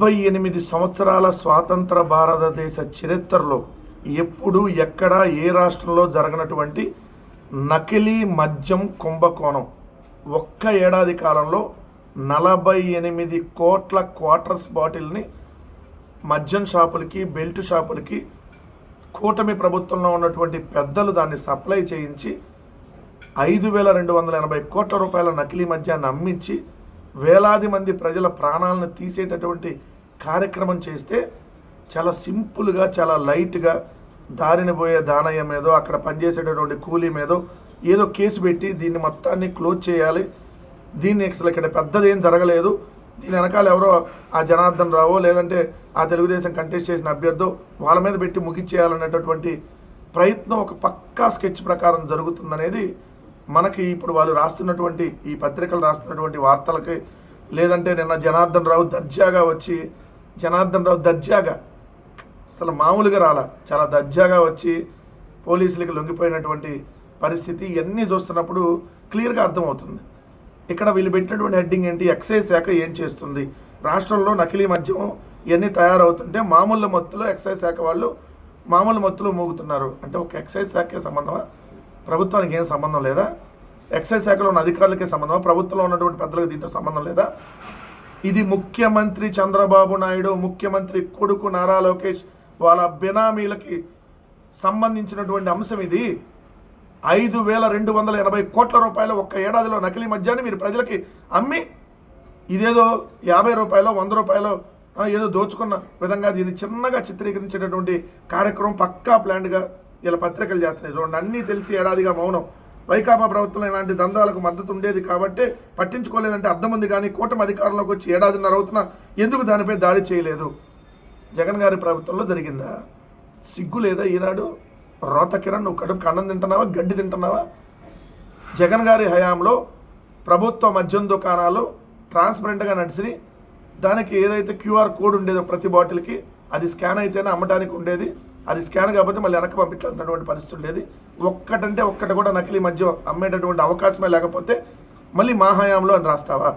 78 సంవత్సరాల స్వాతంత్ర భారతదేశ చరిత్రలో ఎప్పుడు ఎక్కడ ఏ రాష్ట్రంలో జరగనటువంటి నకిలీ మద్యం కుంభకోణం ఒక్క ఏడాది కాలంలో 48 కోట్ల క్వార్టర్స్ బాటిల్ని మద్యం షాపులకి బెల్ట్ షాపులకి కూటమి ప్రభుత్వంలో ఉన్నటువంటి పెద్దలు దాన్ని సప్లై చేయించి 5280 కోట్ల రూపాయల నకిలీ మద్యాన్ని అమ్మించి వేలాది మంది ప్రజల ప్రాణాలను తీసేటటువంటి కార్యక్రమం చేస్తే చాలా సింపుల్గా చాలా లైట్గా దారిన పోయే దానయ్య మీదో అక్కడ పనిచేసేటటువంటి కూలీ మీదో ఏదో కేసు పెట్టి దీన్ని మొత్తాన్ని క్లోజ్ చేయాలి, దీన్ని అసలు ఇక్కడ పెద్దది ఏం జరగలేదు, దీని వెనకాల ఎవరో ఆ జనార్దన్ రావో లేదంటే ఆ తెలుగుదేశం కంటెస్ట్ చేసిన అభ్యర్థో వాళ్ళ మీద పెట్టి ముగించేయాలనేటటువంటి ప్రయత్నం ఒక పక్కా స్కెచ్ ప్రకారం జరుగుతుందనేది మనకి ఇప్పుడు వాళ్ళు రాస్తున్నటువంటి ఈ పత్రికలు రాస్తున్నటువంటి వార్తలకి, లేదంటే నిన్న జనార్దన్ రావు దర్జాగా అసలు మామూలుగా రాలా, చాలా దర్జాగా వచ్చి పోలీసులకి లొంగిపోయినటువంటి పరిస్థితి ఇవన్నీ చూస్తున్నప్పుడు క్లియర్గా అర్థమవుతుంది. ఇక్కడ వీళ్ళు పెట్టినటువంటి హెడ్డింగ్ ఏంటి, ఎక్సైజ్ శాఖ ఏం చేస్తుంది, రాష్ట్రంలో నకిలీ మద్యం ఇవన్నీ తయారవుతుంటే మామూలు మత్తులో ఎక్సైజ్ శాఖ వాళ్ళు మామూలు మత్తులో మోగుతున్నారు అంటే ఒక ఎక్సైజ్ శాఖకే సంబంధమా, ప్రభుత్వానికి ఏం సంబంధం లేదా, ఎక్సైజ్ శాఖలో ఉన్న అధికారులకే సంబంధమా, ప్రభుత్వంలో ఉన్నటువంటి పెద్దలకు దీంతో సంబంధం లేదా? ఇది ముఖ్యమంత్రి చంద్రబాబు నాయుడు, ముఖ్యమంత్రి కొడుకు నారా లోకేష్ వాళ్ళ బినామీలకి సంబంధించినటువంటి అంశం. ఇది 5280 కోట్ల రూపాయల ఒక్క ఏడాదిలో నకిలీ మద్యాన్ని మీరు ప్రజలకి అమ్మి ఇదేదో 50 రూపాయలు 100 రూపాయలు ఏదో దోచుకున్న విధంగా దీన్ని చిన్నగా చిత్రీకరించేటటువంటి కార్యక్రమం పక్కా ప్లాన్డ్గా ఇలా పత్రికలు చేస్తున్నాయి. చూడండి, అన్నీ తెలిసి ఏడాదిగా మౌనం. వైకాపా ప్రభుత్వం ఇలాంటి దందాలకు మద్దతు ఉండేది కాబట్టి పట్టించుకోలేదంటే అర్థం ఉంది, కానీ కూటమి అధికారంలోకి వచ్చి ఏడాదిన్నర అవుతున్నా ఎందుకు దానిపై దాడి చేయలేదు? జగన్ గారి ప్రభుత్వంలో జరిగిందా? సిగ్గు లేదా? ఈనాడు రోత కిరణ్, నువ్వు కడుపుకి అన్నం తింటున్నావా, గడ్డి తింటున్నావా? జగన్ గారి హయాంలో ప్రభుత్వ మద్యం దుకాణాలు ట్రాన్స్పరెంట్గా నడిచి దానికి ఏదైతే క్యూఆర్ కోడ్ ఉండేదో ప్రతి బాటిల్కి అది స్కాన్ అయితేనే అమ్మడానికి ఉండేది, అది స్కాన్ కాకపోతే మళ్ళీ వెనక్కి పంపించాల్సినటువంటి పరిస్థితి ఉండేది. ఒక్కటి కూడా నకిలీ మద్యం అమ్మేటటువంటి అవకాశమే లేకపోతే మళ్ళీ మా హయాంలో అని రాస్తావా?